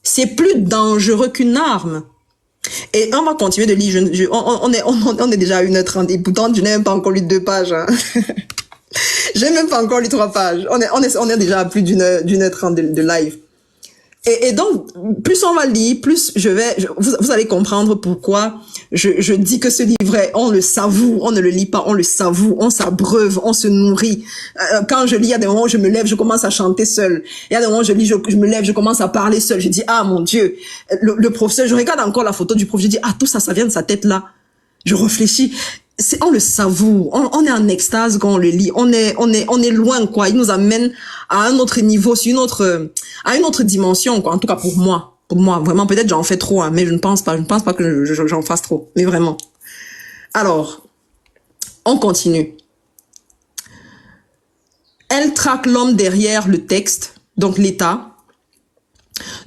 C'est plus dangereux qu'une arme. Et on va continuer de lire. On est déjà à 1h30 et pourtant je n'ai même pas encore lu 2 pages. Hein. J'ai même pas encore lu 3 pages. On est déjà à plus d'1h30 de live. Et donc, plus on va lire, plus vous allez comprendre pourquoi je dis que ce livret, on le savoure, on ne le lit pas, on le savoure, on s'abreuve, on se nourrit. Quand je lis, il y a des moments où je me lève, je commence à chanter seul. Il y a des moments où je lis, je me lève, je commence à parler seul. Je dis, ah mon Dieu, le professeur, je regarde encore la photo du prof, je dis, ah tout ça, ça vient de sa tête là. Je réfléchis. On le savoure, on est en extase quand on le lit, on est loin quoi, il nous amène à un autre niveau, à une autre dimension quoi, en tout cas pour moi, vraiment peut-être j'en fais trop hein, mais je ne pense pas que j'en fasse trop, mais vraiment. Alors, on continue. Elle traque l'homme derrière le texte, donc l'État.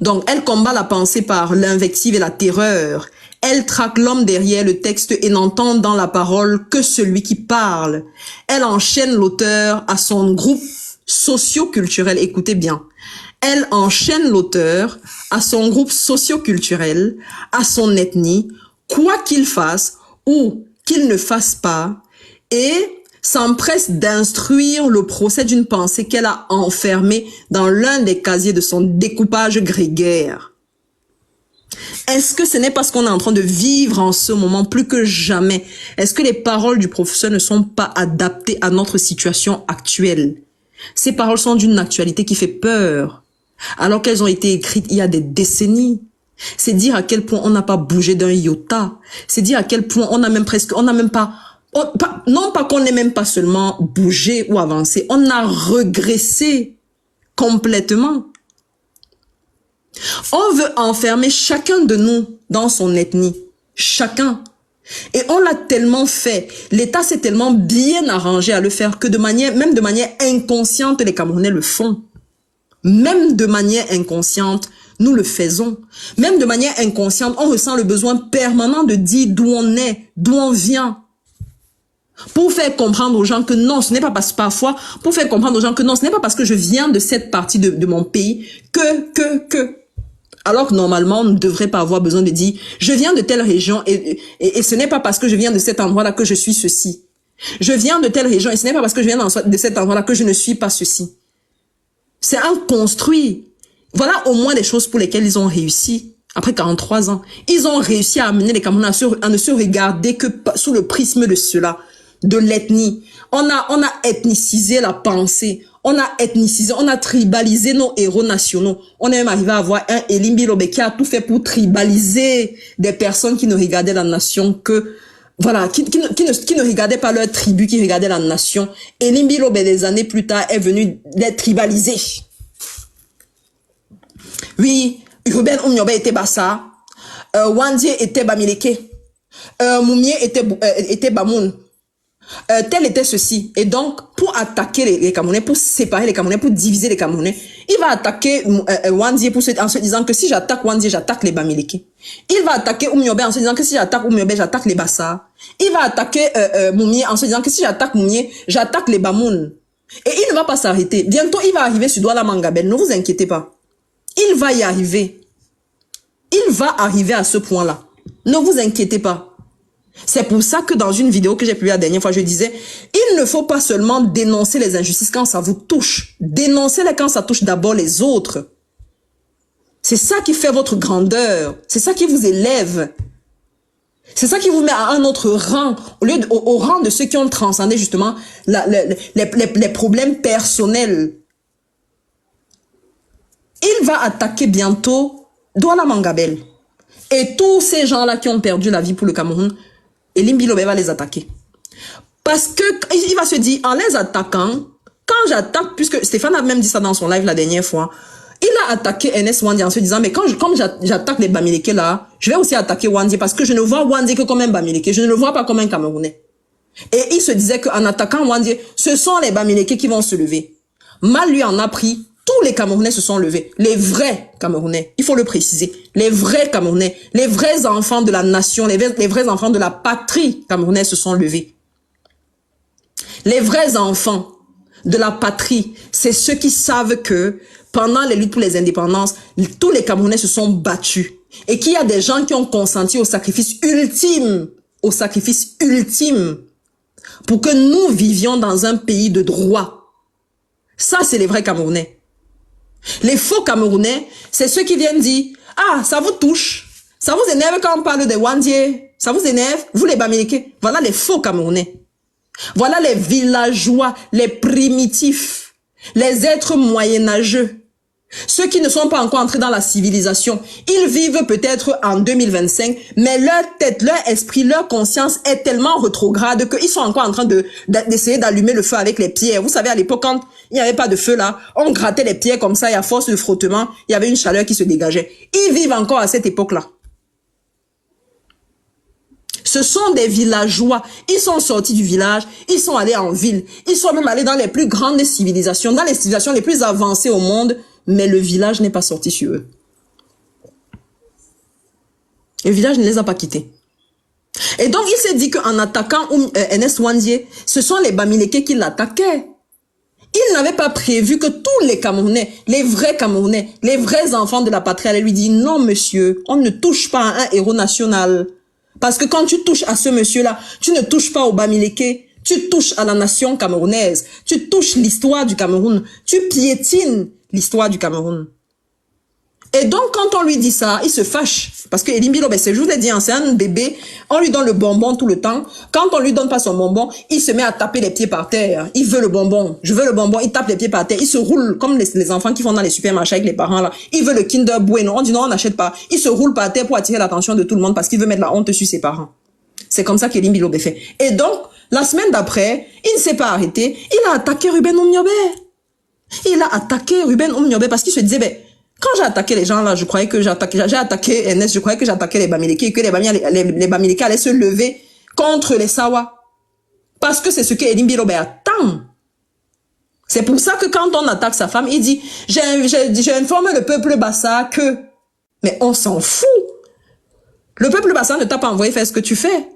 Donc elle combat la pensée par l'invective et la terreur. Elle traque l'homme derrière le texte et n'entend dans la parole que celui qui parle. Elle enchaîne l'auteur à son groupe socio-culturel. Écoutez bien. Elle enchaîne l'auteur à son groupe socio-culturel, à son ethnie, quoi qu'il fasse ou qu'il ne fasse pas, et s'empresse d'instruire le procès d'une pensée qu'elle a enfermée dans l'un des casiers de son découpage grégaire. Est-ce que ce n'est pas ce qu'on est en train de vivre en ce moment plus que jamais? Est-ce que les paroles du professeur ne sont pas adaptées à notre situation actuelle? Ces paroles sont d'une actualité qui fait peur, alors qu'elles ont été écrites il y a des décennies. C'est dire à quel point on n'a pas bougé d'un iota. C'est dire à quel point non pas qu'on n'ait même pas seulement bougé ou avancé, on a régressé complètement. On veut enfermer chacun de nous dans son ethnie. Chacun. Et on l'a tellement fait. L'État s'est tellement bien arrangé à le faire que même de manière inconsciente, les Camerounais le font. Même de manière inconsciente, nous le faisons. Même de manière inconsciente, on ressent le besoin permanent de dire d'où on est, d'où on vient. Pour faire comprendre aux gens que non, ce n'est pas parce que je viens de cette partie de mon pays que. Alors que normalement, on ne devrait pas avoir besoin de dire, je viens de telle région et ce n'est pas parce que je viens de cet endroit-là que je suis ceci. Je viens de telle région et ce n'est pas parce que je viens de cet endroit-là que je ne suis pas ceci. C'est un construit. Voilà au moins des choses pour lesquelles ils ont réussi. Après 43 ans, ils ont réussi à amener les Camerounais à ne se regarder que sous le prisme de cela, de l'ethnie. On a ethnicisé la pensée. On a tribalisé nos héros nationaux. On est même arrivé à avoir un Elim Bilobe qui a tout fait pour tribaliser des personnes qui ne regardaient la nation que, voilà, qui ne regardaient pas leur tribu, qui regardaient la nation. Elim Bilobe, des années plus tard, est venu les tribaliser. Oui, Ruben Oumyobe était Bassa, Wandie était Bamileke, Moumie était Bamoun. Tel était ceci. Et donc, pour attaquer les Camerounais, pour séparer les Camerounais, pour diviser les Camerounais, il va attaquer Wandie en se disant que si j'attaque Wandie, j'attaque les Bamileke. Il va attaquer Oumyobe en se disant que si j'attaque Oumyobe, j'attaque les Bassa. Il va attaquer Moumie en se disant que si j'attaque Moumie, j'attaque les Bamoun. Et il ne va pas s'arrêter. Bientôt, il va arriver sur Douala Mangabel. Ne vous inquiétez pas. Il va y arriver. Il va arriver à ce point-là. Ne vous inquiétez pas. C'est pour ça que dans une vidéo que j'ai publiée la dernière fois, je disais, il ne faut pas seulement dénoncer les injustices quand ça vous touche. Dénoncez-les quand ça touche d'abord les autres. C'est ça qui fait votre grandeur. C'est ça qui vous élève. C'est ça qui vous met à un autre rang, au rang de ceux qui ont transcendé justement les problèmes personnels. Il va attaquer bientôt Douala Mangabel. Et tous ces gens-là qui ont perdu la vie pour le Cameroun, Elim Bilobe va les attaquer. Parce que il va se dire, en les attaquant, quand j'attaque, puisque Stéphane a même dit ça dans son live la dernière fois, il a attaqué Ernest Wandie en se disant, mais comme j'attaque les Bamileke là, je vais aussi attaquer Wandie parce que je ne vois Wandie que comme un Bamileke, je ne le vois pas comme un Camerounais. Et il se disait qu'en attaquant Wandie, ce sont les Bamileke qui vont se lever. Mal lui en a pris. Tous les Camerounais se sont levés. Les vrais Camerounais, il faut le préciser. Les vrais Camerounais, les vrais enfants de la nation, les vrais enfants de la patrie camerounaise se sont levés. Les vrais enfants de la patrie, c'est ceux qui savent que pendant les luttes pour les indépendances, tous les Camerounais se sont battus. Et qu'il y a des gens qui ont consenti au sacrifice ultime, pour que nous vivions dans un pays de droit. Ça, c'est les vrais Camerounais. Les faux Camerounais, c'est ceux qui viennent dire, ah, ça vous touche, ça vous énerve quand on parle des Wandier, ça vous énerve, vous les Bamileke. Voilà les faux Camerounais. Voilà les villageois, les primitifs, les êtres moyenâgeux. Ceux qui ne sont pas encore entrés dans la civilisation, ils vivent peut-être en 2025, mais leur tête, leur esprit, leur conscience est tellement rétrograde qu'ils sont encore en train d'essayer d'allumer le feu avec les pierres. Vous savez, à l'époque, quand il n'y avait pas de feu là, on grattait les pierres comme ça et à force de frottement, il y avait une chaleur qui se dégageait. Ils vivent encore à cette époque-là. Ce sont des villageois. Ils sont sortis du village, ils sont allés en ville, ils sont même allés dans les plus grandes civilisations, dans les civilisations les plus avancées au monde, mais le village n'est pas sorti sur eux. Le village ne les a pas quittés. Et donc, il s'est dit qu'en attaquant Ernest Wandier, ce sont les Bamileke qui l'attaquaient. Il n'avait pas prévu que tous les Camerounais, les vrais Camerounais, les vrais enfants de la patrie allaient lui dire, non monsieur, on ne touche pas à un héros national. Parce que quand tu touches à ce monsieur-là, tu ne touches pas au Bamileke, tu touches à la nation camerounaise, tu touches l'histoire du Cameroun, tu piétines l'histoire du Cameroun. Et donc, quand on lui dit ça, il se fâche. Parce que Elim Bilo, je vous ai dit, c'est un bébé, on lui donne le bonbon tout le temps. Quand on lui donne pas son bonbon, il se met à taper les pieds par terre. Il veut le bonbon. Je veux le bonbon. Il tape les pieds par terre. Il se roule comme les enfants qui vont dans les supermarchés avec les parents là. Il veut le Kinder Bueno. On dit non, on n'achète pas. Il se roule par terre pour attirer l'attention de tout le monde parce qu'il veut mettre la honte sur ses parents. C'est comme ça qu'Elim Bilo fait. Et donc, la semaine d'après, il ne s'est pas arrêté. Il a attaqué Ruben Omniobé. Il a attaqué Ruben Omniobé parce qu'il se disait, ben, quand j'ai attaqué les gens là, je croyais que j'ai attaqué Ernest, je croyais que j'attaquais les Bamileke et que les Bamileke allaient se lever contre les Sawa. Parce que c'est ce que Elim Bilo attend. C'est pour ça que quand on attaque sa femme, il dit, j'ai informé le peuple Bassa que, mais on s'en fout. Le peuple Bassa ne t'a pas envoyé faire ce que tu fais.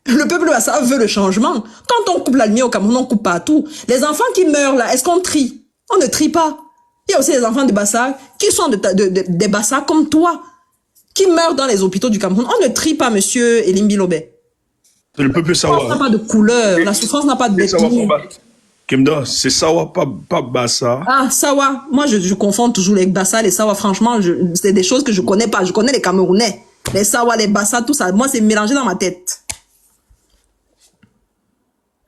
Le peuple Bassa veut le changement. Quand on coupe la lumière au Cameroun, on coupe partout. Les enfants qui meurent là, est-ce qu'on trie? On ne trie pas. Il y a aussi des enfants de Bassa qui sont des Bassa comme toi, qui meurent dans les hôpitaux du Cameroun. On ne trie pas, monsieur Elim Bilobé. C'est le peuple Sawa. La souffrance n'a pas de couleur, la souffrance n'a pas de détour. Kimda, c'est Sawa, pas Bassa. Ah, Sawa. Moi, je confonds toujours les Bassa et les Sawa. Franchement, c'est des choses que je connais pas. Je connais les Camerounais. Les Sawa, les Bassa, tout ça. Moi, c'est mélangé dans ma tête.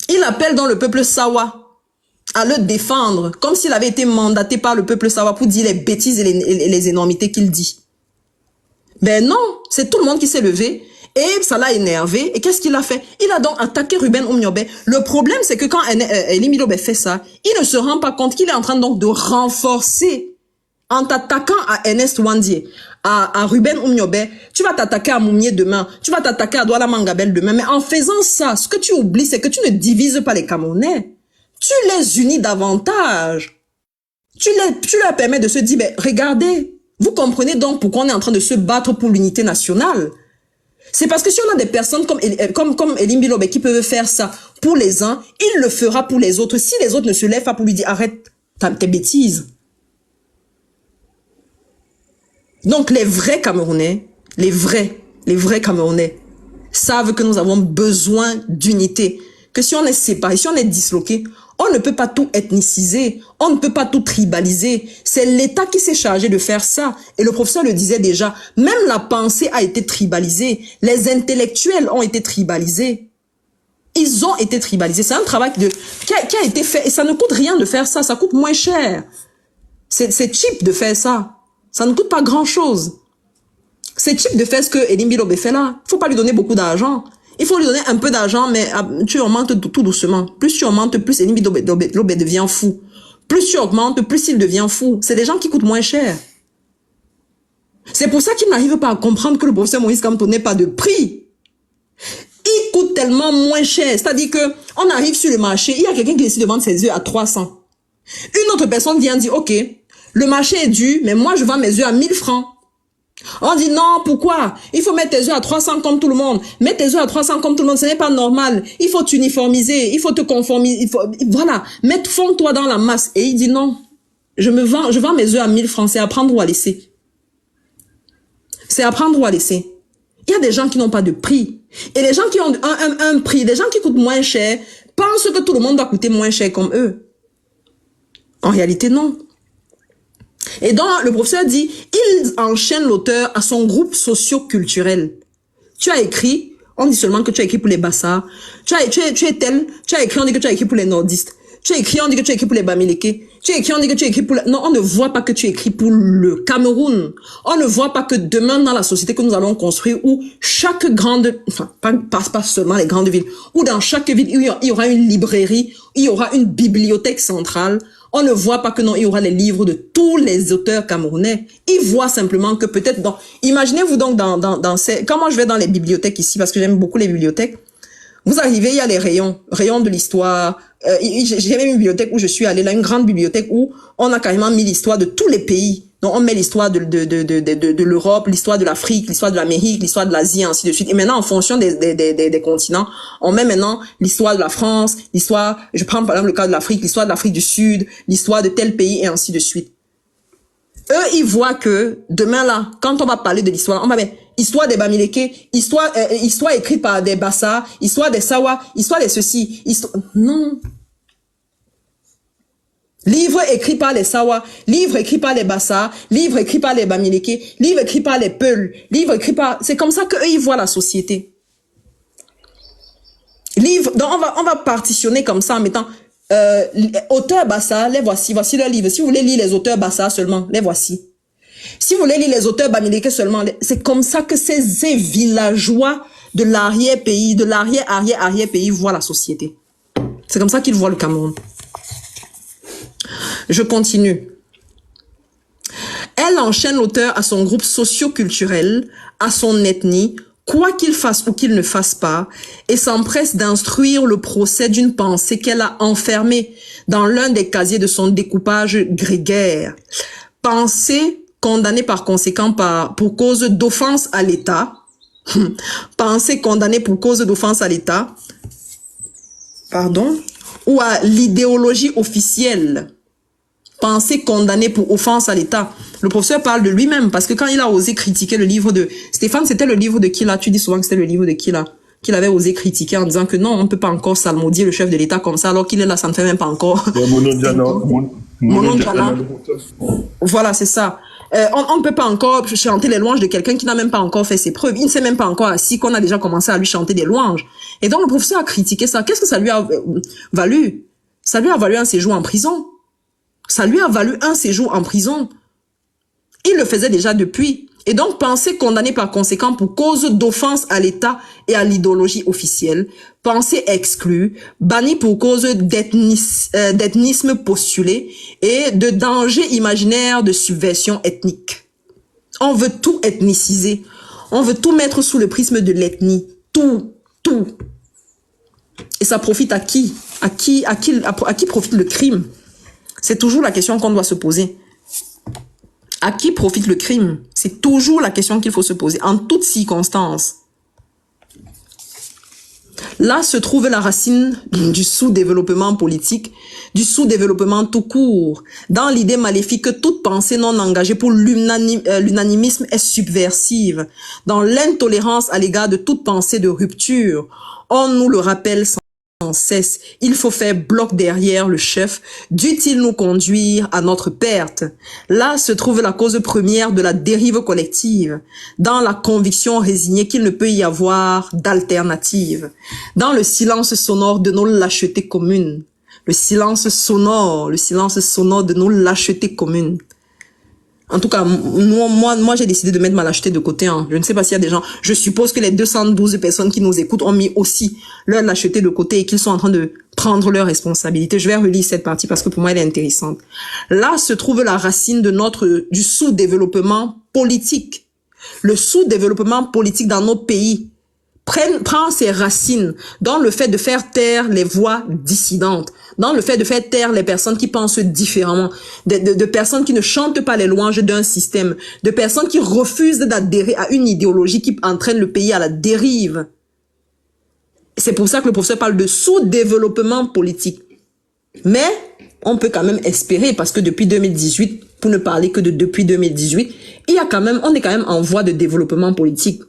Il appelle donc le peuple Sawa à le défendre, comme s'il avait été mandaté par le peuple Sawa pour dire les bêtises et les énormités qu'il dit. Ben non, c'est tout le monde qui s'est levé et ça l'a énervé. Et qu'est-ce qu'il a fait? Il a donc attaqué Ruben Omniobé. Le problème, c'est que quand Elim Bilobé fait ça, il ne se rend pas compte qu'il est en train donc de renforcer. En t'attaquant à Ernest Wandier, à Ruben Omniobé, tu vas t'attaquer à Moumié demain, tu vas t'attaquer à Douala Mangabel demain. Mais en faisant ça, ce que tu oublies, c'est que tu ne divises pas les Camerounais. Tu les unis davantage. Tu leur permets de se dire, ben, regardez, vous comprenez donc pourquoi on est en train de se battre pour l'unité nationale. C'est parce que si on a des personnes comme Elim Bilobé qui peuvent faire ça pour les uns, il le fera pour les autres. Si les autres ne se lèvent pas pour lui dire, arrête tes bêtises. Donc les vrais Camerounais, les vrais Camerounais savent que nous avons besoin d'unité. Que si on est séparé, si on est disloqué, on ne peut pas tout ethniciser, on ne peut pas tout tribaliser. C'est l'État qui s'est chargé de faire ça. Et le professeur le disait déjà, même la pensée a été tribalisée. Les intellectuels ont été tribalisés. Ils ont été tribalisés. C'est un travail qui a été fait. Et ça ne coûte rien de faire ça. Ça coûte moins cher. C'est cheap de faire ça. Ça ne coûte pas grand-chose. C'est cheap de faire ce que Elim Bilobé fait là. Il ne faut pas lui donner beaucoup d'argent. Il faut lui donner un peu d'argent, mais tu augmentes tout doucement. Plus tu augmentes, plus Elim Bilobé devient fou. Plus tu augmentes, plus il devient fou. C'est des gens qui coûtent moins cher. C'est pour ça qu'il n'arrive pas à comprendre que le professeur Moïse Kamto n'est pas de prix. Il coûte tellement moins cher. C'est-à-dire que on arrive sur le marché, il y a quelqu'un qui décide de vendre ses œufs à 300. Une autre personne vient dire, ok, le marché est dû, mais moi je vends mes œufs à 1000 francs. On dit non, pourquoi? Il faut mettre tes œufs à 300 comme tout le monde. Mettre tes œufs à 300 comme tout le monde, ce n'est pas normal. Il faut t'uniformiser, il faut te conformiser. Voilà, fonds-toi dans la masse. Et il dit non. Je vends mes œufs à 1000 francs. C'est à prendre ou à laisser. C'est à prendre ou à laisser. Il y a des gens qui n'ont pas de prix. Et les gens qui ont un prix, des gens qui coûtent moins cher, pensent que tout le monde doit coûter moins cher comme eux. En réalité, non. Et donc, le professeur dit, il enchaîne l'auteur à son groupe socio-culturel. Tu as écrit, on dit seulement que tu as écrit pour les Bassards. Tu es tel, tu as écrit, on dit que tu as écrit pour les nordistes. Tu as écrit, on dit que tu as écrit pour les Bamileke. Tu as écrit, on dit que tu as écrit pour... Non, on ne voit pas que tu écris pour le Cameroun. On ne voit pas que demain, dans la société que nous allons construire, où chaque grande... Enfin, pas seulement les grandes villes, où dans chaque ville, il y aura une librairie, il y aura une bibliothèque centrale. On ne voit pas que non, il y aura les livres de tous les auteurs camerounais. Ils voient simplement que peut-être dans... Imaginez-vous donc dans ces... Quand moi je vais dans les bibliothèques ici, parce que j'aime beaucoup les bibliothèques, vous arrivez, il y a les rayons de l'histoire. J'ai même une bibliothèque où je suis allée, là, une grande bibliothèque où on a carrément mis l'histoire de tous les pays. Donc, on met l'histoire de l'Europe, l'histoire de l'Afrique, l'histoire de l'Amérique, l'histoire de l'Asie, ainsi de suite. Et maintenant, en fonction des continents, on met maintenant l'histoire de la France, l'histoire, je prends par exemple le cas de l'Afrique, l'histoire de l'Afrique du Sud, l'histoire de tel pays, et ainsi de suite. Eux, ils voient que demain là, quand on va parler de l'histoire, on va mettre histoire des Bamileke, histoire écrite par des Bassa, histoire des Sawa, histoire des ceci, non. Livre écrit par les Sawa, livre écrit par les Bassa, livre écrit par les Bamileke, livre écrit par les Peuls, livre écrit par... C'est comme ça qu'eux, ils voient la société. Livre, donc on va partitionner comme ça en mettant... auteurs Bassa, les voici leurs livres. Si vous voulez lire les auteurs Bassa seulement, les voici. Si vous voulez lire les auteurs Bamileke seulement, c'est comme ça que ces villageois de l'arrière-pays, de l'arrière-arrière-arrière-pays voient la société. C'est comme ça qu'ils voient le Cameroun. Je continue. Elle enchaîne l'auteur à son groupe socio-culturel, à son ethnie, quoi qu'il fasse ou qu'il ne fasse pas, et s'empresse d'instruire le procès d'une pensée qu'elle a enfermée dans l'un des casiers de son découpage grégaire. Pensée condamnée par conséquent pour cause d'offense à l'État. Pensée condamnée pour cause d'offense à l'État. Pardon. Ou à l'idéologie officielle. Pensée condamnée pour offense à l'État. Le professeur parle de lui-même parce que quand il a osé critiquer le livre de... Stéphane, c'était le livre de qui là? Tu dis souvent que c'était le livre de qui là? Qu'il avait osé critiquer en disant que non, on ne peut pas encore salmodier le chef de l'État comme ça alors qu'il est là, ça ne fait même pas encore. Monon Diana. Voilà, c'est ça. On ne peut pas encore chanter les louanges de quelqu'un qui n'a même pas encore fait ses preuves. Il ne s'est même pas encore assis qu'on a déjà commencé à lui chanter des louanges. Et donc le professeur a critiqué ça. Qu'est-ce que ça lui a valu? Ça lui a valu un séjour en prison. Ça lui a valu un séjour en prison. Il le faisait déjà depuis. Et donc, pensée condamnée par conséquent pour cause d'offense à l'État et à l'idéologie officielle. Pensée exclue, bannie pour cause d'ethnisme postulé et de danger imaginaire de subversion ethnique. On veut tout ethniciser. On veut tout mettre sous le prisme de l'ethnie. Tout. Et ça profite à qui? À qui profite le crime? C'est toujours la question qu'on doit se poser. À qui profite le crime? C'est toujours la question qu'il faut se poser, en toutes circonstances. Là se trouve la racine du sous-développement politique, du sous-développement tout court, dans l'idée maléfique que toute pensée non engagée pour l'unanimisme est subversive, dans l'intolérance à l'égard de toute pensée de rupture. On nous le rappelle sans cesse, il faut faire bloc derrière le chef, dût-il nous conduire à notre perte. Là se trouve la cause première de la dérive collective, dans la conviction résignée qu'il ne peut y avoir d'alternative, dans le silence sonore de nos lâchetés communes, le silence sonore de nos lâchetés communes. En tout cas, moi j'ai décidé de mettre ma lâcheté de côté. Hein. Je ne sais pas s'il y a des gens... Je suppose que les 212 personnes qui nous écoutent ont mis aussi leur lâcheté de côté et qu'ils sont en train de prendre leurs responsabilités. Je vais relire cette partie parce que pour moi, elle est intéressante. Là se trouve la racine du sous-développement politique. Le sous-développement politique dans nos pays prend ses racines dans le fait de faire taire les voix dissidentes, dans le fait de faire taire les personnes qui pensent différemment, de personnes qui ne chantent pas les louanges d'un système, de personnes qui refusent d'adhérer à une idéologie qui entraîne le pays à la dérive. C'est pour ça que le professeur parle de sous-développement politique. Mais on peut quand même espérer, parce que depuis 2018, pour ne parler que de depuis 2018, on est quand même en voie de développement politique.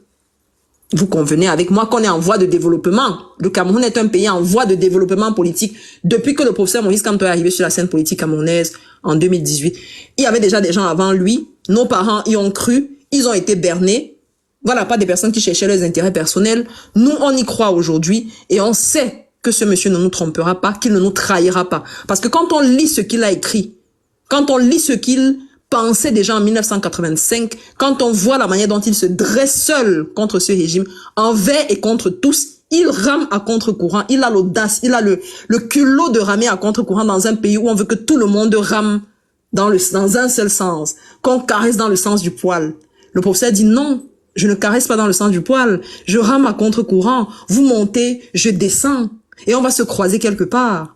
Vous convenez avec moi qu'on est en voie de développement. Le Cameroun est un pays en voie de développement politique. Depuis que le professeur Maurice Kamto est arrivé sur la scène politique camerounaise en 2018, il y avait déjà des gens avant lui. Nos parents y ont cru. Ils ont été bernés. Voilà, pas des personnes qui cherchaient leurs intérêts personnels. Nous, on y croit aujourd'hui et on sait que ce monsieur ne nous trompera pas, qu'il ne nous trahira pas. Parce que quand on lit ce qu'il a écrit, quand on lit ce qu'il pensait déjà en 1985, quand on voit la manière dont il se dresse seul contre ce régime, envers et contre tous, il rame à contre-courant, il a l'audace, il a le culot de ramer à contre-courant dans un pays où on veut que tout le monde rame dans un seul sens, qu'on caresse dans le sens du poil. Le professeur dit non, je ne caresse pas dans le sens du poil, je rame à contre-courant, vous montez, je descends, et on va se croiser quelque part.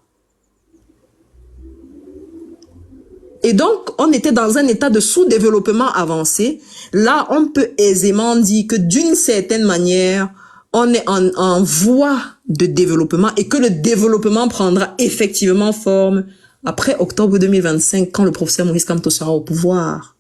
Et donc, on était dans un état de sous-développement avancé. Là, on peut aisément dire que d'une certaine manière, on est en voie de développement et que le développement prendra effectivement forme après octobre 2025, quand le professeur Maurice Kamto sera au pouvoir.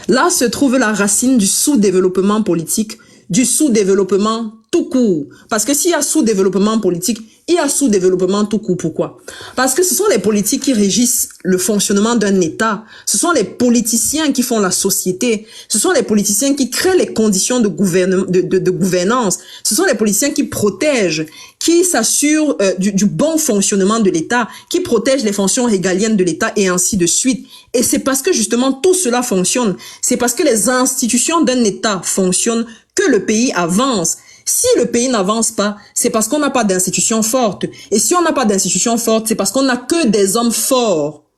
Là se trouve la racine du sous-développement politique, du sous-développement tout court. Parce que s'il y a sous-développement politique, il y a sous-développement tout court. Pourquoi? Parce que ce sont les politiques qui régissent le fonctionnement d'un État. Ce sont les politiciens qui font la société. Ce sont les politiciens qui créent les conditions de gouvernance. Ce sont les politiciens qui protègent, qui s'assurent du bon fonctionnement de l'État, qui protègent les fonctions régaliennes de l'État et ainsi de suite. Et c'est parce que justement tout cela fonctionne. C'est parce que les institutions d'un État fonctionnent que le pays avance. Si le pays n'avance pas, c'est parce qu'on n'a pas d'institutions fortes. Et si on n'a pas d'institutions fortes, c'est parce qu'on n'a que des hommes forts.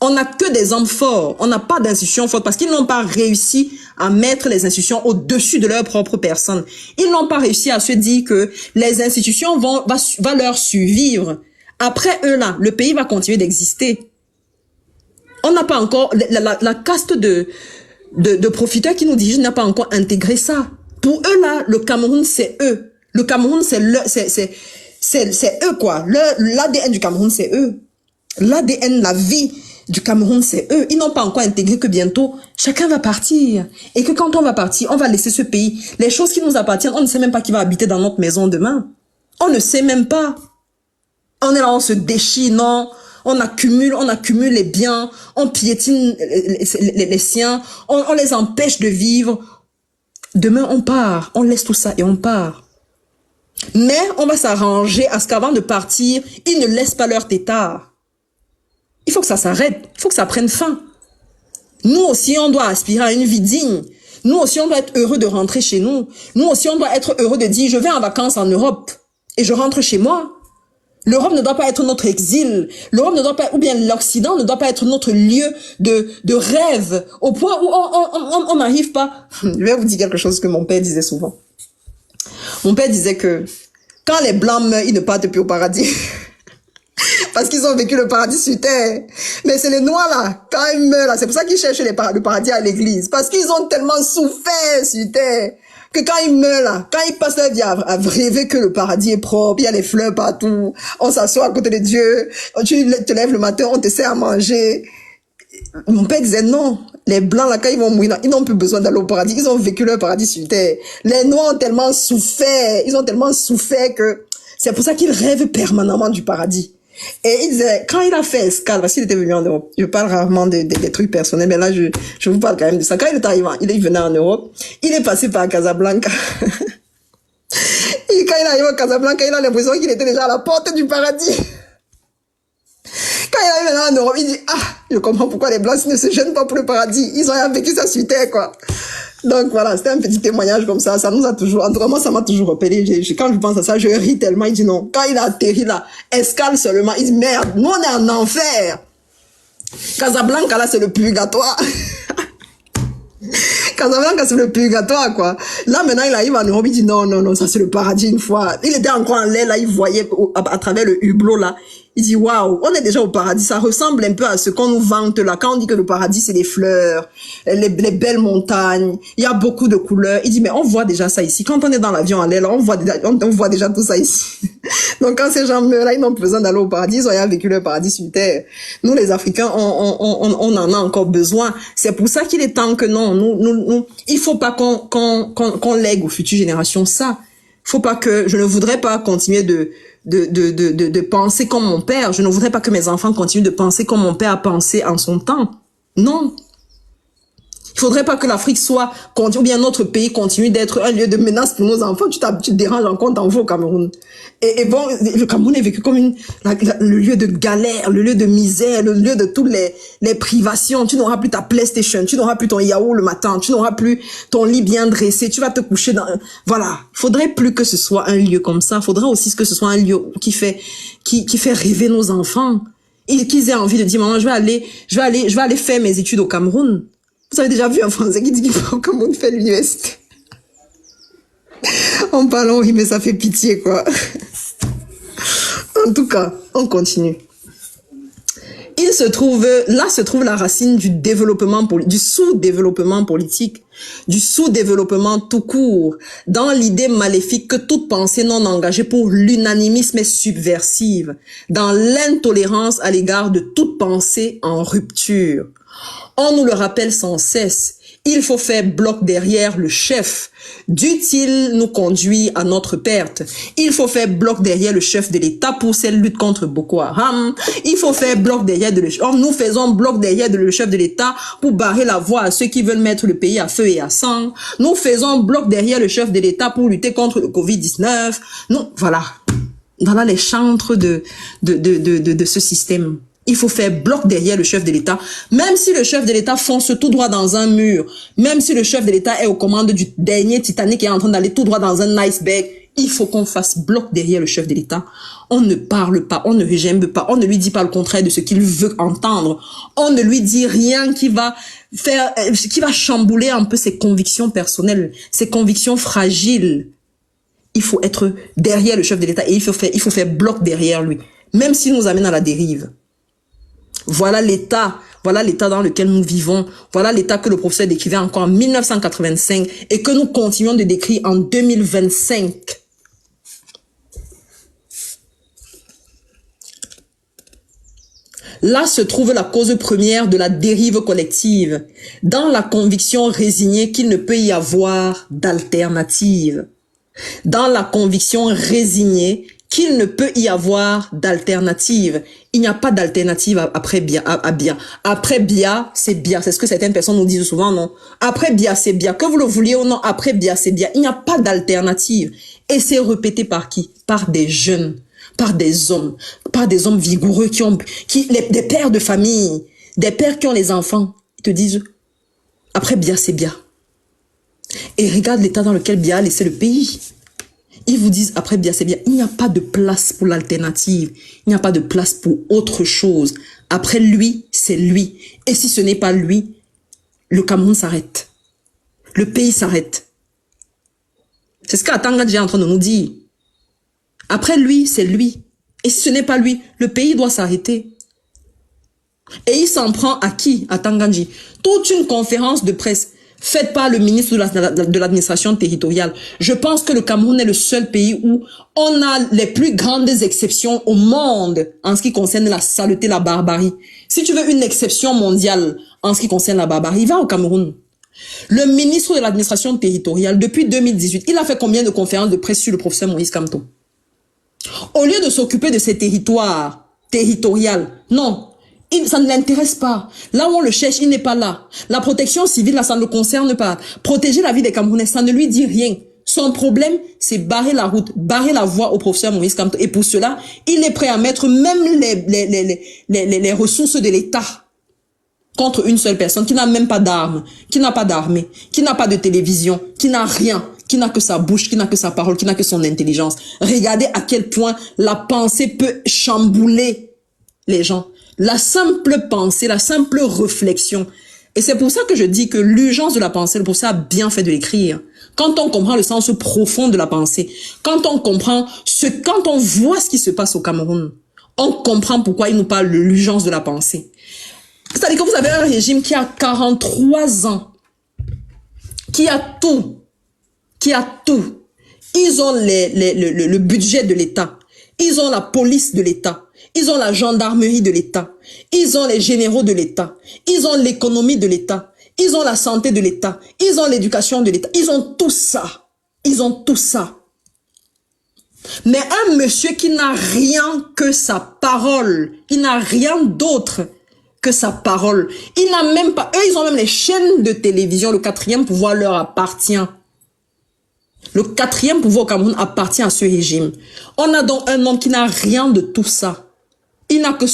On n'a que des hommes forts. On n'a pas d'institutions fortes parce qu'ils n'ont pas réussi à mettre les institutions au-dessus de leur propre personne. Ils n'ont pas réussi à se dire que les institutions vont leur survivre. Après eux là, le pays va continuer d'exister. On n'a pas encore, la caste de profiteurs qui nous dirigent n'a pas encore intégré ça. Pour eux là, le Cameroun c'est eux. Le Cameroun c'est eux quoi. L'ADN du Cameroun c'est eux. L'ADN, la vie du Cameroun c'est eux. Ils n'ont pas encore intégré que bientôt chacun va partir. Et que quand on va partir, on va laisser ce pays. Les choses qui nous appartiennent, on ne sait même pas qui va habiter dans notre maison demain. On ne sait même pas. On est là, on se déchire, non. On accumule les biens, on piétine les siens, on les empêche de vivre. Demain, on part, on laisse tout ça et on part. Mais on va s'arranger à ce qu'avant de partir, ils ne laissent pas leur tétard. Il faut que ça s'arrête, il faut que ça prenne fin. Nous aussi, on doit aspirer à une vie digne. Nous aussi, on doit être heureux de rentrer chez nous. Nous aussi, on doit être heureux de dire, je vais en vacances en Europe et je rentre chez moi. L'Europe ne doit pas être notre exil. L'Europe ne doit pas, ou bien l'Occident ne doit pas être notre lieu de rêve, au point où on n'arrive pas. Je vais vous dire quelque chose que mon père disait souvent. Mon père disait que quand les Blancs meurent, ils ne partent plus au paradis. Parce qu'ils ont vécu le paradis sur terre. Mais c'est les Noirs là, quand ils meurent là, c'est pour ça qu'ils cherchent le paradis à l'église. Parce qu'ils ont tellement souffert sur terre. Que quand ils meurent là, quand ils passent leur vie à rêver que le paradis est propre, il y a les fleurs partout, on s'assoit à côté de Dieu, tu te lèves le matin, on te sert à manger. Mon père disait non, les Blancs là, quand ils vont mourir, ils n'ont plus besoin d'aller au paradis, ils ont vécu leur paradis sur terre. Les Noirs ont tellement souffert, que c'est pour ça qu'ils rêvent permanemment du paradis. Et il disait, quand il a fait escale, parce qu'il était venu en Europe, je parle rarement des trucs personnels, mais là, je vous parle quand même de ça. Quand il est arrivé, il venait en Europe, il est passé par Casablanca. Et quand il est arrivé à Casablanca, il a l'impression qu'il était déjà à la porte du paradis. Quand il arrive en Europe, il dit, je comprends pourquoi les Blancs ne se gênent pas pour le paradis. Ils ont vécu ça sur terre, quoi. Donc voilà, c'était un petit témoignage comme ça. Ça nous a toujours, en tout cas, moi, ça m'a toujours repéré. Quand je pense à ça, je ris tellement. Il dit non. Quand il a atterri là, escale seulement, il dit merde, nous on est en enfer. Casablanca là, c'est le purgatoire. Casablanca, c'est le purgatoire, quoi. Là, maintenant, il arrive en Europe, il dit non, ça c'est le paradis une fois. Il était encore en l'air, là, il voyait à travers le hublot, là. Il dit, waouh, on est déjà au paradis. Ça ressemble un peu à ce qu'on nous vante là. Quand on dit que le paradis, c'est les fleurs, les belles montagnes, il y a beaucoup de couleurs. Il dit, mais on voit déjà ça ici. Quand on est dans l'avion à l'aile, on voit déjà tout ça ici. Donc, quand ces gens meurent là, ils n'ont pas besoin d'aller au paradis. Ils ont rien vécu le paradis sur terre. Nous, les Africains, on en a encore besoin. C'est pour ça qu'il est temps que non, il faut pas qu'on lègue aux futures générations ça. Faut pas que, je ne voudrais pas continuer de penser comme mon père. Je ne voudrais pas que mes enfants continuent de penser comme mon père a pensé en son temps. Non. Il faudrait pas que l'Afrique soit, ou bien notre pays continue d'être un lieu de menace pour nos enfants. Tu te déranges encore t'envoies au Cameroun. Et bon, le Cameroun est vécu comme le lieu de galère, le lieu de misère, le lieu de toutes les privations. Tu n'auras plus ta PlayStation, tu n'auras plus ton yaourt le matin, tu n'auras plus ton lit bien dressé, tu vas te coucher dans, voilà. Faudrait plus que ce soit un lieu comme ça. Faudrait aussi que ce soit un lieu qui fait rêver nos enfants. Et qu'ils aient envie de dire, maman, je vais aller faire mes études au Cameroun. Vous avez déjà vu un Français qui dit qu'il faut comment on fait l'université. En parlant, oui, mais ça fait pitié, quoi. En tout cas, on continue. Là se trouve la racine du du sous-développement politique, du sous-développement tout court, dans l'idée maléfique que toute pensée non engagée pour l'unanimisme est subversive, dans l'intolérance à l'égard de toute pensée en rupture. On nous le rappelle sans cesse. Il faut faire bloc derrière le chef. Dût-il nous conduire à notre perte? Il faut faire bloc derrière le chef de l'État pour cette lutte contre Boko Haram. Il faut faire bloc derrière nous faisons bloc derrière le chef de l'État pour barrer la voie à ceux qui veulent mettre le pays à feu et à sang. Nous faisons bloc derrière le chef de l'État pour lutter contre le Covid-19. Voilà les chantres de ce système. Il faut faire bloc derrière le chef de l'État, même si le chef de l'État fonce tout droit dans un mur, même si le chef de l'État est aux commandes du dernier Titanic et est en train d'aller tout droit dans un iceberg, il faut qu'on fasse bloc derrière le chef de l'État. On ne parle pas, on ne régime pas, on ne lui dit pas le contraire de ce qu'il veut entendre. On ne lui dit rien qui va chambouler un peu ses convictions personnelles, ses convictions fragiles. Il faut être derrière le chef de l'État et il faut faire bloc derrière lui, même s'il nous amène à la dérive. Voilà l'état dans lequel nous vivons. Voilà l'état que le professeur décrivait encore en 1985 et que nous continuons de décrire en 2025. Là se trouve la cause première de la dérive collective, dans la conviction résignée qu'il ne peut y avoir d'alternative. Dans la conviction résignée qu'il ne peut y avoir d'alternative. Il n'y a pas d'alternative après Biya. Après Biya, c'est Biya. C'est ce que certaines personnes nous disent souvent, non? Après Biya, c'est Biya. Que vous le vouliez ou non, après Biya, c'est Biya. Il n'y a pas d'alternative. Et c'est répété par qui? Par des jeunes, par des hommes vigoureux des pères de famille, des pères qui ont les enfants. Ils te disent, après Biya, c'est Biya. Et regarde l'état dans lequel Biya a laissé le pays. Ils vous disent, après Biya, c'est Biya. Il n'y a pas de place pour l'alternative. Il n'y a pas de place pour autre chose. Après lui, c'est lui. Et si ce n'est pas lui, le Cameroun s'arrête. Le pays s'arrête. C'est ce qu'Atanga est en train de nous dire. Après lui, c'est lui. Et si ce n'est pas lui, le pays doit s'arrêter. Et il s'en prend à qui? À Tangandji. Toute une conférence de presse faite par le ministre de l'administration territoriale. Je pense que le Cameroun est le seul pays où on a les plus grandes exceptions au monde en ce qui concerne la saleté, la barbarie. Si tu veux une exception mondiale en ce qui concerne la barbarie, va au Cameroun. Le ministre de l'administration territoriale, depuis 2018, il a fait combien de conférences de presse sur le professeur Moïse Kamto? Au lieu de s'occuper de ses territoires territoriaux, non. Ça ne l'intéresse pas. Là où on le cherche, il n'est pas là. La protection civile, là, ça ne le concerne pas. Protéger la vie des Camerounais, ça ne lui dit rien. Son problème, c'est barrer la route, barrer la voie au professeur Moïse Kamto. Et pour cela, il est prêt à mettre même les ressources de l'État contre une seule personne qui n'a même pas d'armes, qui n'a pas d'armée, qui n'a pas de télévision, qui n'a rien, qui n'a que sa bouche, qui n'a que sa parole, qui n'a que son intelligence. Regardez à quel point la pensée peut chambouler les gens. La simple pensée, la simple réflexion. Et c'est pour ça que je dis que l'urgence de la pensée, le professeur a bien fait de l'écrire. Quand on comprend le sens profond de la pensée, quand on voit ce qui se passe au Cameroun, on comprend pourquoi il nous parle de l'urgence de la pensée. C'est-à-dire que vous avez un régime qui a 43 ans, qui a tout. Ils ont le budget de l'État. Ils ont la police de l'État. Ils ont la gendarmerie de l'État. Ils ont les généraux de l'État. Ils ont l'économie de l'État. Ils ont la santé de l'État. Ils ont l'éducation de l'État. Ils ont tout ça. Ils ont tout ça. Mais un monsieur qui n'a rien que sa parole, il n'a rien d'autre que sa parole. Il n'a même pas, eux, ils ont même les chaînes de télévision. Le quatrième pouvoir leur appartient. Le quatrième pouvoir au Cameroun appartient à ce régime. On a donc un homme qui n'a rien de tout ça. Il n'a que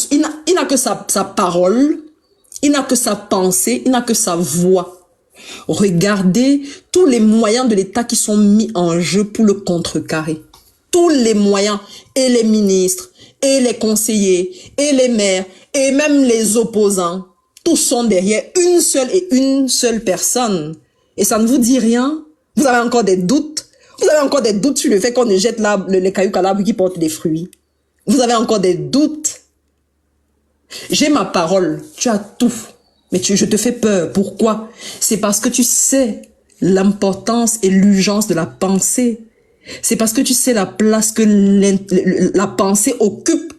sa parole, il n'a que sa pensée, il n'a que sa voix. Regardez tous les moyens de l'État qui sont mis en jeu pour le contrecarrer. Tous les moyens, et les ministres, et les conseillers, et les maires, et même les opposants, tous sont derrière une seule personne. Et ça ne vous dit rien? Vous avez encore des doutes? Vous avez encore des doutes sur le fait qu'on ne jette les cailloux à l'arbre qui portent des fruits? Vous avez encore des doutes? J'ai ma parole, tu as tout, mais je te fais peur. Pourquoi? C'est parce que tu sais l'importance et l'urgence de la pensée. C'est parce que tu sais la place que la pensée occupe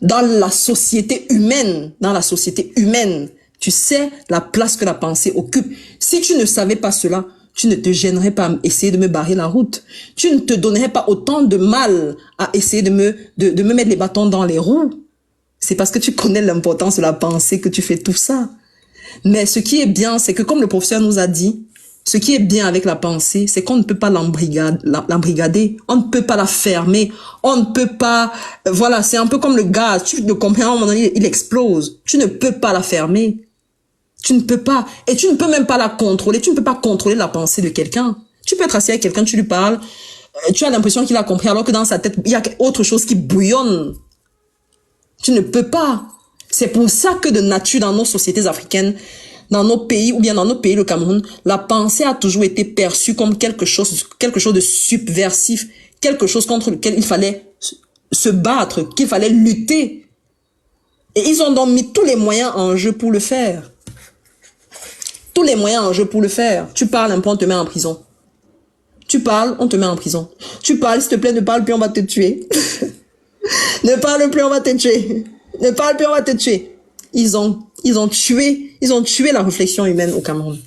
dans la société humaine. Dans la société humaine, tu sais la place que la pensée occupe. Si tu ne savais pas cela, tu ne te gênerais pas à essayer de me barrer la route. Tu ne te donnerais pas autant de mal à essayer de me mettre les bâtons dans les roues. C'est parce que tu connais l'importance de la pensée que tu fais tout ça. Mais ce qui est bien, c'est que comme le professeur nous a dit, ce qui est bien avec la pensée, c'est qu'on ne peut pas l'embrigader, on ne peut pas la fermer, on ne peut pas... Voilà, c'est un peu comme le gaz, tu le comprends, à un moment donné, il explose. Tu ne peux pas la fermer. Tu ne peux pas. Et tu ne peux même pas la contrôler. Tu ne peux pas contrôler la pensée de quelqu'un. Tu peux être assis avec quelqu'un, tu lui parles, tu as l'impression qu'il a compris, alors que dans sa tête, il y a autre chose qui bouillonne. Tu ne peux pas. C'est pour ça que de nature, dans nos sociétés africaines, dans nos pays, ou bien dans nos pays, le Cameroun, la pensée a toujours été perçue comme quelque chose de subversif, quelque chose contre lequel il fallait se battre, qu'il fallait lutter. Et ils ont donc mis tous les moyens en jeu pour le faire. Tous les moyens en jeu pour le faire. Tu parles un peu, on te met en prison. Tu parles, on te met en prison. Tu parles, s'il te plaît, ne parle plus, on va te tuer. Ne parle plus, on va te tuer. Ne parle plus, on va te tuer. Ils ont tué la réflexion humaine au Cameroun.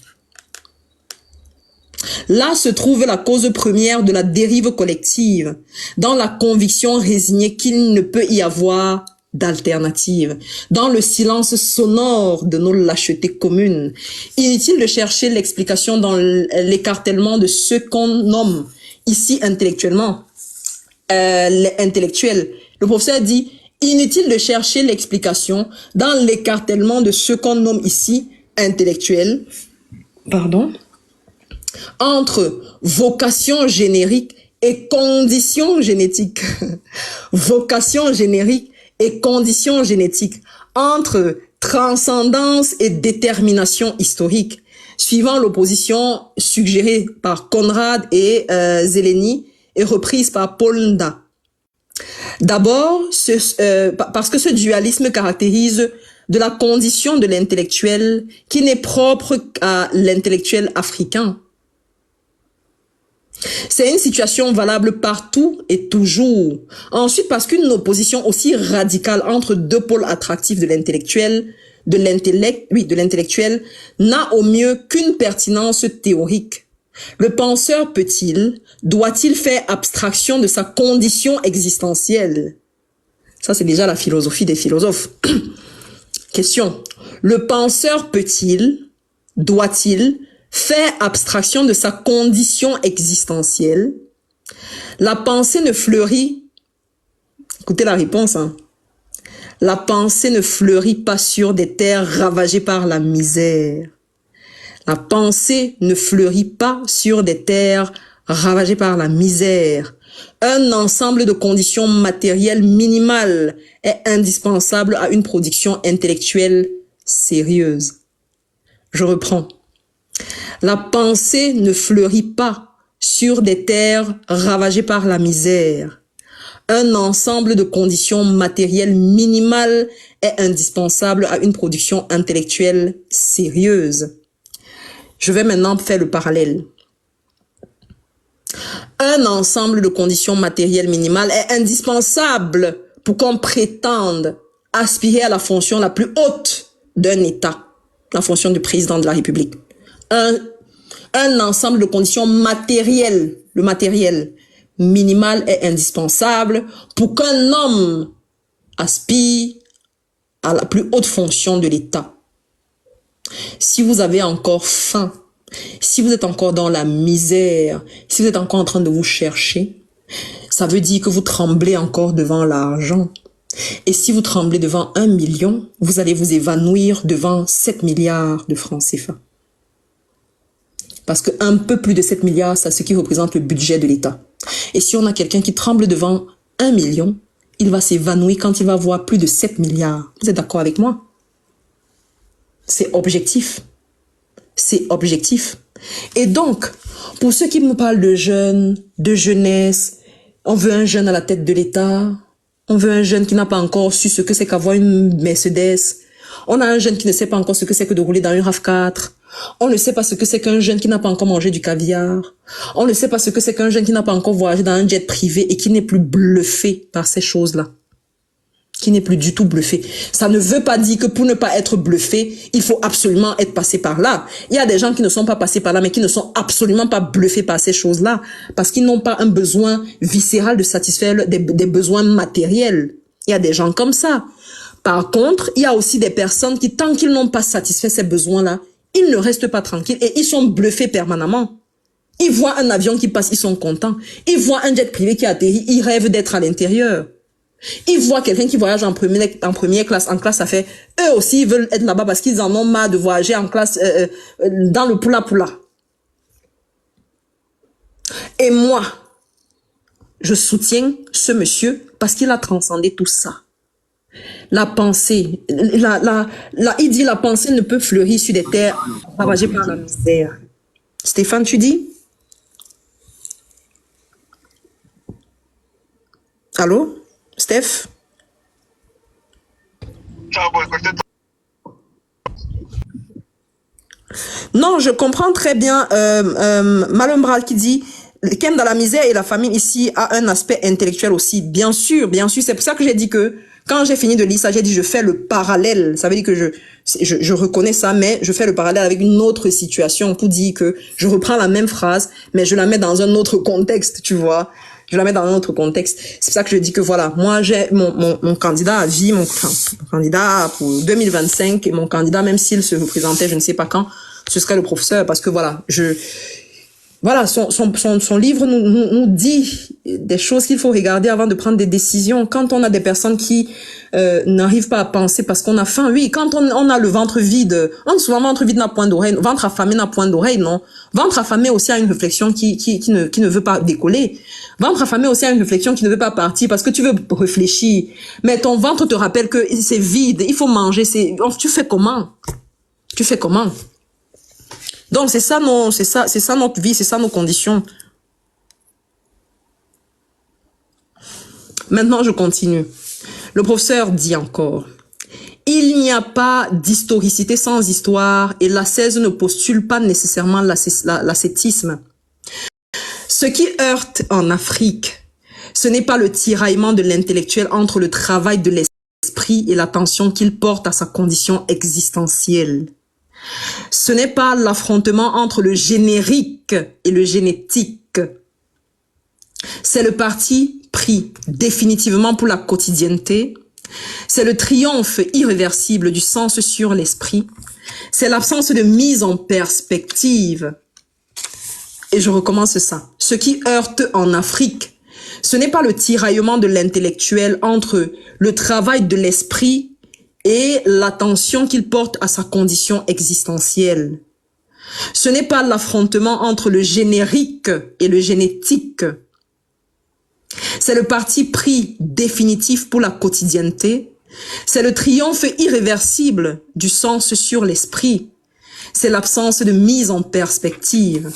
Là se trouve la cause première de la dérive collective, dans la conviction résignée qu'il ne peut y avoir d'alternative, dans le silence sonore de nos lâchetés communes. Inutile de chercher l'explication dans l'écartèlement de ce qu'on nomme ici intellectuellement les intellectuels. Le professeur dit, inutile de chercher l'explication dans l'écartèlement de ce qu'on nomme ici intellectuels, entre vocation générique et condition génétique. Vocation générique et conditions génétiques, entre transcendance et détermination historique, suivant l'opposition suggérée par Conrad et Zeleny et reprise par Paul Nda. D'abord, parce que ce dualisme caractérise de la condition de l'intellectuel qui n'est propre à l'intellectuel africain. C'est une situation valable partout et toujours. Ensuite, parce qu'une opposition aussi radicale entre deux pôles attractifs de l'intellectuel, de l'intellectuel, n'a au mieux qu'une pertinence théorique. Le penseur doit-il faire abstraction de sa condition existentielle? Ça, c'est déjà la philosophie des philosophes. Question. Le penseur doit-il faire abstraction de sa condition existentielle? La pensée ne fleurit, écoutez la réponse, hein. La pensée ne fleurit pas sur des terres ravagées par la misère. La pensée ne fleurit pas sur des terres ravagées par la misère. Un ensemble de conditions matérielles minimales est indispensable à une production intellectuelle sérieuse. Je reprends. La pensée ne fleurit pas sur des terres ravagées par la misère. Un ensemble de conditions matérielles minimales est indispensable à une production intellectuelle sérieuse. Je vais maintenant faire le parallèle. Un ensemble de conditions matérielles minimales est indispensable pour qu'on prétende aspirer à la fonction la plus haute d'un État, la fonction du président de la République. Un ensemble de conditions matérielles, le matériel minimal est indispensable pour qu'un homme aspire à la plus haute fonction de l'État. Si vous avez encore faim, si vous êtes encore dans la misère, si vous êtes encore en train de vous chercher, ça veut dire que vous tremblez encore devant l'argent. Et si vous tremblez devant 1 million, vous allez vous évanouir devant 7 milliards de francs CFA. Parce qu'un peu plus de 7 milliards, c'est ce qui représente le budget de l'État. Et si on a quelqu'un qui tremble devant 1 million, il va s'évanouir quand il va voir plus de 7 milliards. Vous êtes d'accord avec moi? C'est objectif. C'est objectif. Et donc, pour ceux qui me parlent de jeunes, de jeunesse, on veut un jeune à la tête de l'État, on veut un jeune qui n'a pas encore su ce que c'est qu'avoir une Mercedes, on a un jeune qui ne sait pas encore ce que c'est que de rouler dans une RAV4, on ne sait pas ce que c'est qu'un jeune qui n'a pas encore mangé du caviar, on ne sait pas ce que c'est qu'un jeune qui n'a pas encore voyagé dans un jet privé et qui n'est plus bluffé par ces choses-là. Qui n'est plus du tout bluffé. Ça ne veut pas dire que pour ne pas être bluffé, il faut absolument être passé par là. Il y a des gens qui ne sont pas passés par là, mais qui ne sont absolument pas bluffés par ces choses-là, parce qu'ils n'ont pas un besoin viscéral de satisfaire des besoins matériels. Il y a des gens comme ça. Par contre, il y a aussi des personnes qui, tant qu'ils n'ont pas satisfait ces besoins-là, ils ne restent pas tranquilles et ils sont bluffés permanemment. Ils voient un avion qui passe, ils sont contents. Ils voient un jet privé qui atterrit, ils rêvent d'être à l'intérieur. Ils voient quelqu'un qui voyage en première classe, en classe affaires. Eux aussi, ils veulent être là-bas parce qu'ils en ont marre de voyager en classe dans le poula-poula. Et moi, je soutiens ce monsieur parce qu'il a transcendé tout ça. La pensée, il dit la pensée ne peut fleurir sur des terres ravagées par la misère. Stéphane, tu dis? Allô? Steph? Non, je comprends très bien Malumbral qui dit qu'aime dans la misère et la famine ici a un aspect intellectuel aussi. Bien sûr, bien sûr. C'est pour ça que j'ai dit que quand j'ai fini de lire ça, j'ai dit je fais le parallèle. Ça veut dire que je reconnais ça, mais je fais le parallèle avec une autre situation pour dire que je reprends la même phrase, mais je la mets dans un autre contexte, tu vois. Je la mets dans un autre contexte. C'est pour ça que je dis que voilà, moi j'ai mon candidat à vie, mon candidat pour 2025 et mon candidat, même s'il se représentait, je ne sais pas quand, ce serait le professeur parce que voilà, voilà, son livre nous dit des choses qu'il faut regarder avant de prendre des décisions. Quand on a des personnes qui n'arrivent pas à penser parce qu'on a faim, oui, quand on a le ventre vide, on souvent ventre vide n'a point d'oreille, ventre affamé n'a point d'oreille, non. Ventre affamé aussi a une réflexion qui ne veut pas décoller. Ventre affamé aussi a une réflexion qui ne veut pas partir parce que tu veux réfléchir. Mais ton ventre te rappelle que c'est vide, il faut manger, tu fais comment? Tu fais comment? Donc c'est ça notre vie, c'est ça nos conditions. Maintenant je continue. Le professeur dit encore: il n'y a pas d'historicité sans histoire et l'ascèse ne postule pas nécessairement l'ascétisme. Ce qui heurte en Afrique, ce n'est pas le tiraillement de l'intellectuel entre le travail de l'esprit et l'attention qu'il porte à sa condition existentielle. Ce n'est pas l'affrontement entre le générique et le génétique. C'est le parti pris définitivement pour la quotidienneté. C'est le triomphe irréversible du sens sur l'esprit. C'est l'absence de mise en perspective. Et je recommence ça. Ce qui heurte en Afrique, ce n'est pas le tiraillement de l'intellectuel entre le travail de l'esprit et l'attention qu'il porte à sa condition existentielle. Ce n'est pas l'affrontement entre le générique et le génétique. C'est le parti pris définitif pour la quotidienneté. C'est le triomphe irréversible du sens sur l'esprit. C'est l'absence de mise en perspective.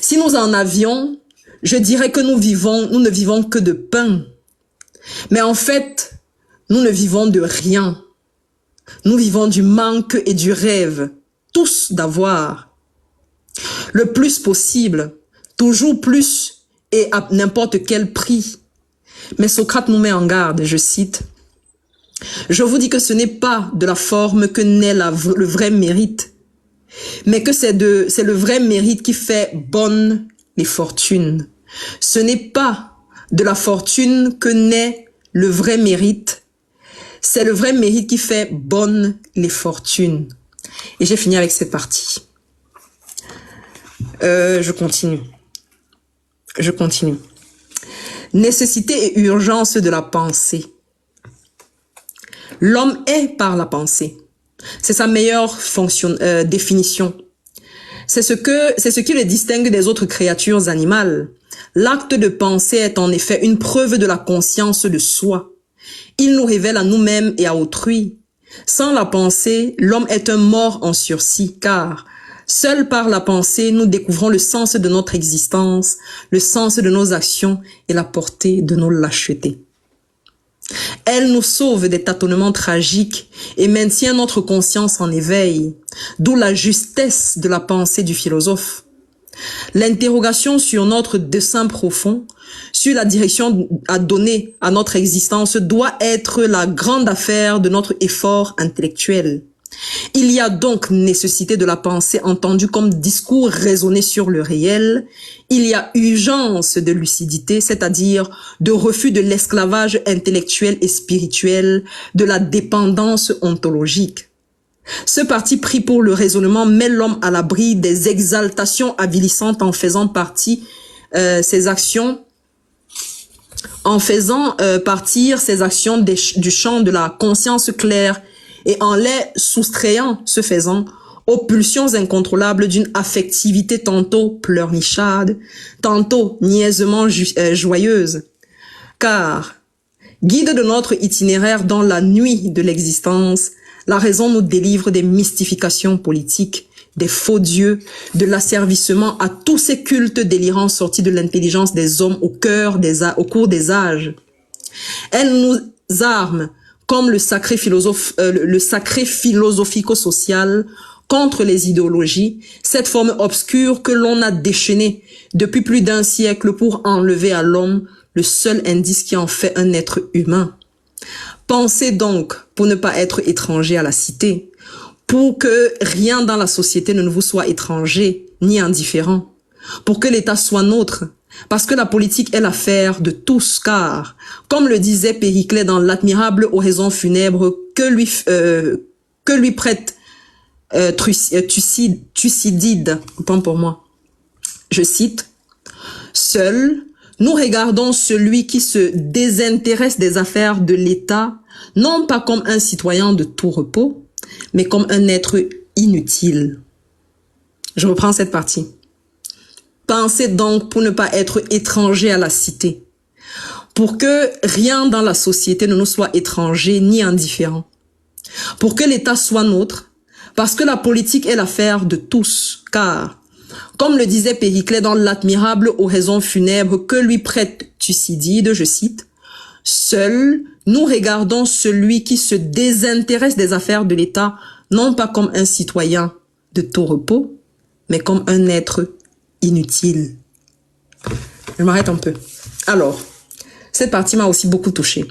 Si nous en avions je dirais que nous ne vivons que de pain. Mais en fait, nous ne vivons de rien. Nous vivons du manque et du rêve, tous d'avoir le plus possible, toujours plus et à n'importe quel prix. Mais Socrate nous met en garde, je cite, « Je vous dis que ce n'est pas de la forme que naît le vrai mérite, mais que c'est le vrai mérite qui fait bonnes les fortunes. Ce n'est pas de la fortune que naît le vrai mérite, c'est le vrai mérite qui fait bonnes les fortunes. » Et j'ai fini avec cette partie. Je continue. Nécessité et urgence de la pensée. L'homme est par la pensée. C'est sa meilleure définition. C'est ce qui le distingue des autres créatures animales. L'acte de penser est en effet une preuve de la conscience de soi. Il nous révèle à nous-mêmes et à autrui. Sans la pensée, l'homme est un mort en sursis, car seul par la pensée, nous découvrons le sens de notre existence, le sens de nos actions et la portée de nos lâchetés. Elle nous sauve des tâtonnements tragiques et maintient notre conscience en éveil, d'où la justesse de la pensée du philosophe. L'interrogation sur notre dessein profond, sur la direction à donner à notre existence doit être la grande affaire de notre effort intellectuel. Il y a donc nécessité de la pensée entendue comme discours raisonné sur le réel. Il y a urgence de lucidité, c'est-à-dire de refus de l'esclavage intellectuel et spirituel, de la dépendance ontologique. Ce parti pris pour le raisonnement met l'homme à l'abri des exaltations avilissantes en faisant partir ses actions du champ de la conscience claire et en les soustrayant, ce faisant, aux pulsions incontrôlables d'une affectivité tantôt pleurnicharde, tantôt niaisement joyeuse. Car, guide de notre itinéraire dans la nuit de l'existence, la raison nous délivre des mystifications politiques, des faux dieux, de l'asservissement à tous ces cultes délirants sortis de l'intelligence des hommes au cours des âges. Elle nous arme comme le sacré philosophico-social contre les idéologies, cette forme obscure que l'on a déchaînée depuis plus d'un siècle pour enlever à l'homme le seul indice qui en fait un être humain. Pensez donc pour ne pas être étranger à la cité, pour que rien dans la société ne vous soit étranger ni indifférent, pour que l'État soit nôtre, parce que la politique est l'affaire de tous, car, comme le disait Périclès dans l'admirable oraison funèbre que lui prête Thucydide, autant pour moi, je cite, « Seul, nous regardons celui qui se désintéresse des affaires de l'État, non pas comme un citoyen de tout repos, mais comme un être inutile. » Je reprends cette partie. Pensez donc pour ne pas être étranger à la cité, pour que rien dans la société ne nous soit étranger ni indifférent, pour que l'État soit nôtre, parce que la politique est l'affaire de tous, car, comme le disait Périclès dans l'admirable oraison funèbre que lui prête Thucydide, je cite, « Seul, nous regardons celui qui se désintéresse des affaires de l'État, non pas comme un citoyen de tout repos, mais comme un être inutile. » Je m'arrête un peu. Alors, cette partie m'a aussi beaucoup touchée.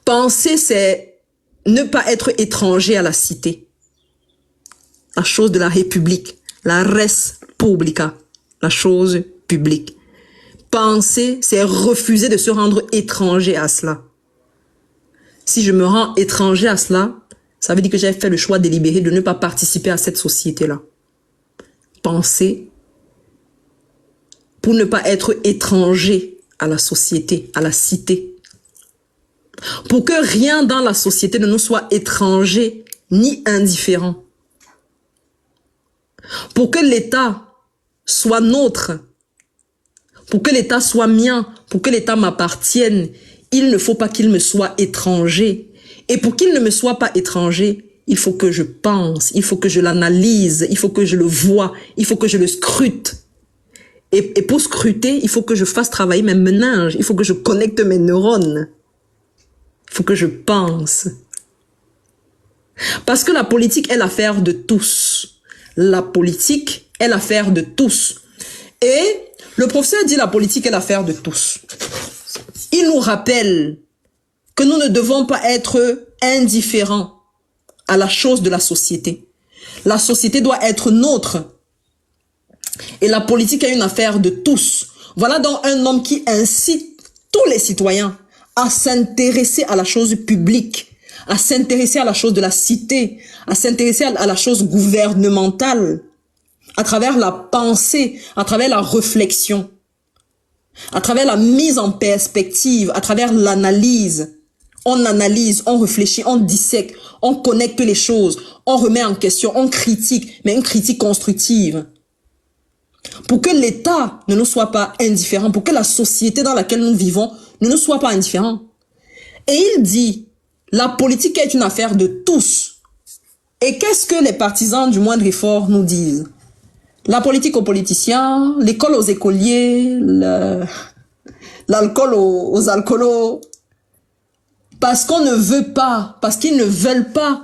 Penser, c'est ne pas être étranger à la cité. La chose de la République, la res publica, la chose publique. Penser, c'est refuser de se rendre étranger à cela. Si je me rends étranger à cela, ça veut dire que j'ai fait le choix délibéré de ne pas participer à cette société-là. Penser pour ne pas être étranger à la société, à la cité. Pour que rien dans la société ne nous soit étranger ni indifférent. Pour que l'État soit nôtre, pour que l'État soit mien, pour que l'État m'appartienne, il ne faut pas qu'il me soit étranger. Et pour qu'il ne me soit pas étranger, il faut que je pense, il faut que je l'analyse, il faut que je le voie, il faut que je le scrute. Et pour scruter, il faut que je fasse travailler mes méninges. Il faut que je connecte mes neurones. Il faut que je pense. Parce que la politique est l'affaire de tous. La politique est l'affaire de tous. Et le professeur dit la politique est l'affaire de tous. Il nous rappelle que nous ne devons pas être indifférents à la chose de la société. La société doit être nôtre. Et la politique est une affaire de tous. Voilà donc un homme qui incite tous les citoyens à s'intéresser à la chose publique, à s'intéresser à la chose de la cité, à s'intéresser à la chose gouvernementale, à travers la pensée, à travers la réflexion, à travers la mise en perspective, à travers l'analyse. On analyse, on réfléchit, on dissèque, on connecte les choses, on remet en question, on critique, mais une critique constructive. Pour que l'État ne nous soit pas indifférent, pour que la société dans laquelle nous vivons ne nous soit pas indifférent. Et il dit, la politique est une affaire de tous. Et qu'est-ce que les partisans du moindre effort nous disent? La politique aux politiciens, l'école aux écoliers, l'alcool aux alcoolos. Parce qu'on ne veut pas, parce qu'ils ne veulent pas